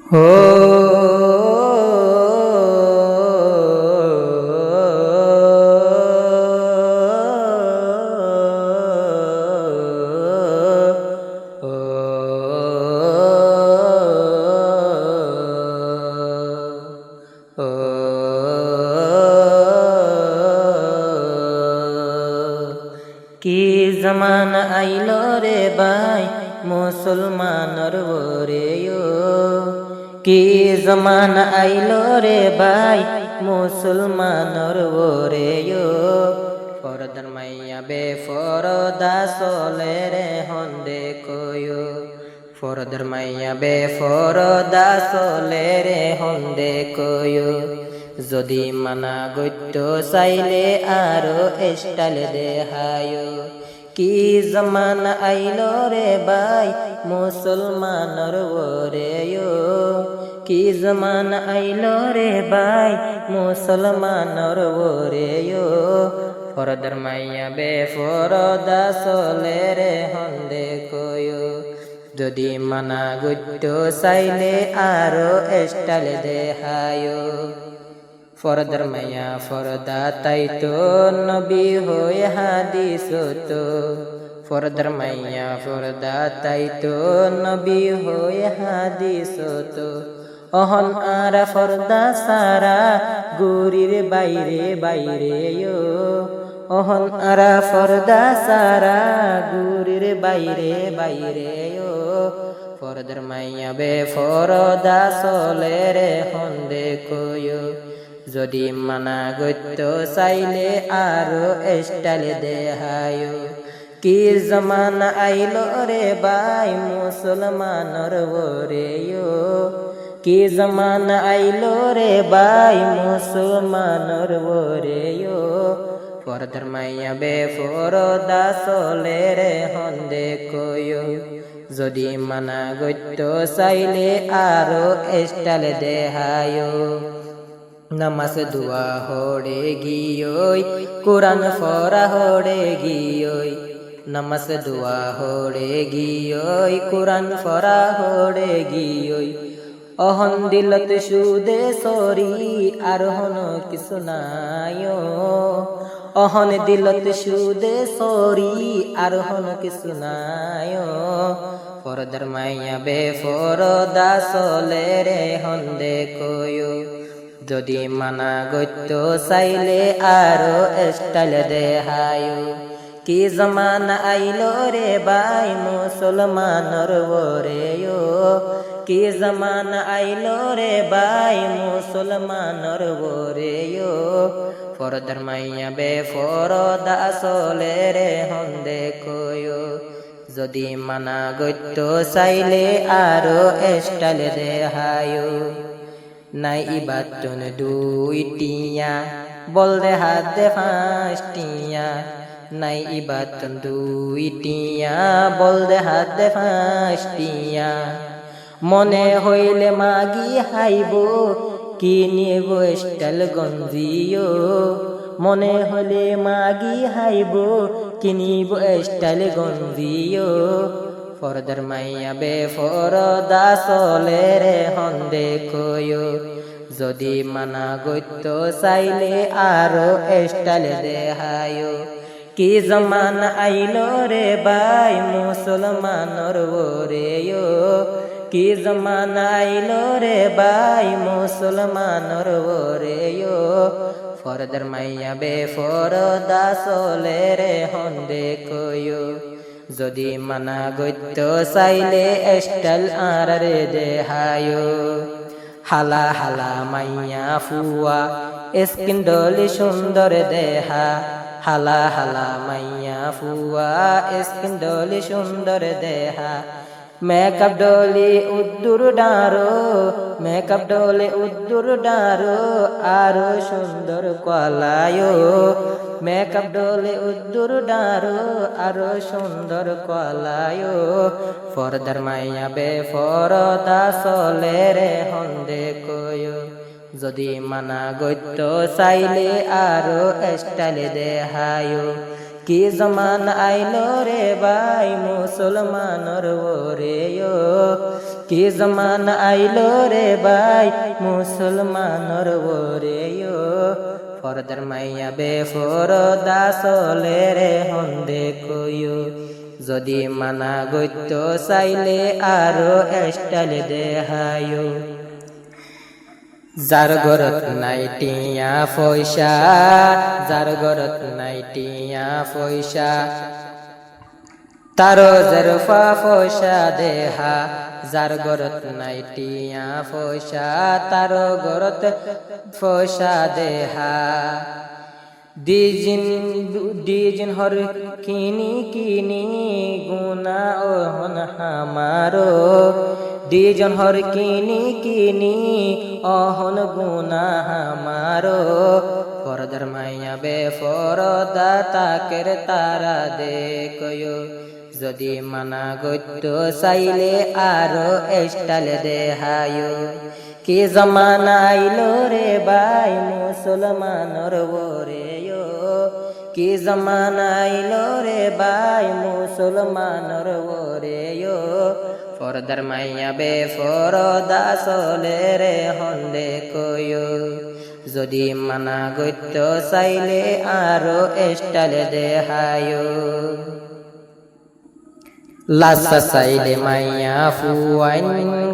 हो কি জমানা আইলো রে ভাই মুসলমানর ওরে কি জমানা আইলো রে ভাই মুসলমানর ওরে ফরদার মাইয়া বে ফরদা চলে রে হন্দে কয়ো ফরদার মাইয়া বে ফরদা চলে রে হন্দে কয়ো যদি মানা গত্য চাইলে আরো স্টাইল দেহায়ো কি জমানা আইলো রে ভাই মুসলমানর ওরে কি জমানা আইলো রে ভাই মুসলমানর ওরে ফরদার মাইয়া বে ফরদা চলে রে হন্দে কয়ো যদি মানা গত্য চাইলে আরো স্টাইল দেহায়ো ফরদার মাইয়া ফরদা তাই তো নবী হয়ে হাদিস তো ফরদার মাইয়া ফরদা তাই তো নবী হয়ে হাদিস তো অহন আরা ফরদা সারা গুরির বাইরে বাইরে অহন আরা ফরদা সারা গুরির বাইরে বাইরে ফরদার মাইয়া বে ফরদা চলে রে হন্দে কয়ো যদি মানা গত্য চাইলে আরো স্টাইল দেহায়ো কি জমানা আইলো রে ভাই মুসলমানর ওরে কি জমানা আইলো রে ভাই মুসলমানর ওরে ফরদার মাইয়া বে ফরদা চলে রে হন্দে কয়ো যদি মানা গত্য চাইলে আরো স্টাইল দেহায়ো নামাজ দুয়া হড়ে গিয়ই কোরআন ফরা হড়ে গিয়ই নামাজ দুয়া হড়ে গিয়ই কোরআন ফরা হড়ে গিয়ই অহন দিলত সুদে সরি আর হন কিছু নাইও অহন দিলত সুদে সরি আর হন কিছু নাইও ফরদার মাইয়া বে ফরদা চলে রে হন্দে কয়ো যদি মানা গত্য চাইলে আরো স্টাইল দেহায়ো কি জমানা আইলো রে ভাই মুসলমানর ওরে কি জমানা আইলো রে ভাই মুসলমানর ওরে ফরদার মাইয়া বে ফরদা চলে রে হন্দে কয়ো যদি মানা গত্য চাইলে আরো স্টাইল দেহায়ো নাই ইবাতন দুইটিয়া বল দে হাত দে ফাঁসটিয়া নাই ইবাতন দুইটিয়া বল দে হাত দে ফাঁসটিয়া মনে হইলে মাগি হাইব কিনিব স্টাইল গঞ্জিও মনে হইলে মাগি হাইব কিনিব স্টাইল গঞ্জিও ফরদার মাইয়া বে ফরদা চলে রে হন্দে কয়ো যদি মানা গত্য চাইলে আরো স্টাইল দেহায়ো কি জমানা আইলো রে ভাই মুসলমানর ওরে কি জমানা আইলো রে ভাই মুসলমানর ওরে ফরদার মাইয়া বে ফরদা চলে রে হন্দে কয়ো যদি মানা গত্য চাইলে স্টাইল আর রে দেহায়ো হালা হালা মাইয়া ফুয়া স্কিন ডলি সুন্দর দেহা হালা হালা মাইয়া ফুয়া স্কিন ডলি সুন্দর দেহা মেকআপ ডলি উদ্দুর ডারো মেকআপ ডলি উদ্দুর ডারো আরো সুন্দর কলায়ো মেকআপ ডলে উদ্দুর ডারো আরো সুন্দর কলায়ো ফরদার মাইয়া বে ফরদা চলে রে হন্দে কয়ো যদি মানা গত্য চাইলে আরো স্টাইল দেহায়ো কি জমানা আইলো রে ভাই মুসলমানর ওরে কি জমানা আইলো রে ভাই মুসলমানর ওরেও পর্দার মাইয়া বেফরদা চলে রে হন্দে কইও যদি মানা গইত চাইলে আরো স্টাইল দেহায়ো যার ঘরত নাই টিয়া পয়সা যার ঘরত নাই টিয়া পয়সা তারো জরফা পয়সা দেহা যার ঘরত নাই টিয়া পয়সা তারো ঘরত পয়সা দেহা দিজিন হর কিনি কিনি গুনা ওহন হামারো দিজন হর কিনি কিনি অহন গুনা হামারো পর্দার মাইয়া বেফরদা তাকের তারা দেখো যদি মানা গইত চাইলে আরো স্টাইল দেহায়ো কি জমানা আইলো রে ভাই মুসলমানর ওরেও কি জমানা আইলো রে ভাই মুসলমানর ওরেও পর্দার মাইয়া বেফরদা চলে রে হন্দে কইও যদি মানা গইত চাইলে আরো স্টাইল দেহায়ো লাসা চাইলে মাইয়া ফুয়াইন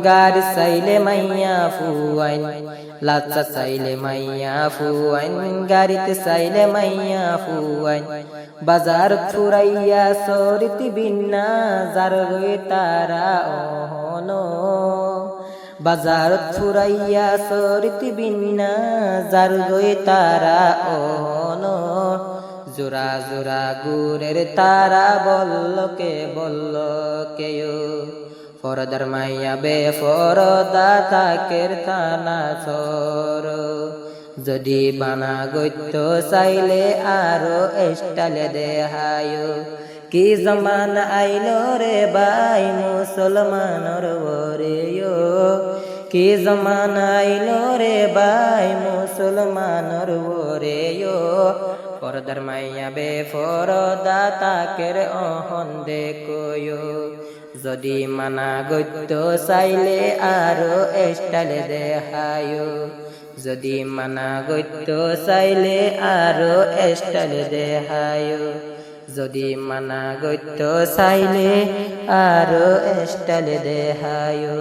গাড়ি চাইলে মাইয়া ফুয়াইন লাসা চাইলে মাইয়া ফুয়াইন গাড়িতে চাইলে মাইয়া ফুয়াইন বাজার ফুরাইয়া সরিতি বিনা যার রয়ে তারা অহনো বাজার ফুরাইয়া সরিতি বিনা যার রয়ে তারা অহনো জোড়া জোড়া গুরের তারা বলল কেউ পর্দার মাইয়া বেফরদা তাকের তানা সর যদি বানা গইত চাইলে আরো স্টাইল দেহায়ো কি জমানা আইলো রে ভাই মুসলমানর ওরেও কি জমানা আইলো রে ভাই মুসলমানর ওরেও পর্দার মাইয়া বেফরদা তাকের অহন দেখো যদি মানা গইত চাইলে আরো স্টাইল দেহায়ো যদি মানা গইত চাইলে আরো স্টাইল দেহায়ো যদি মানা গইত চাইলে আরো স্টাইল দেহায়ো।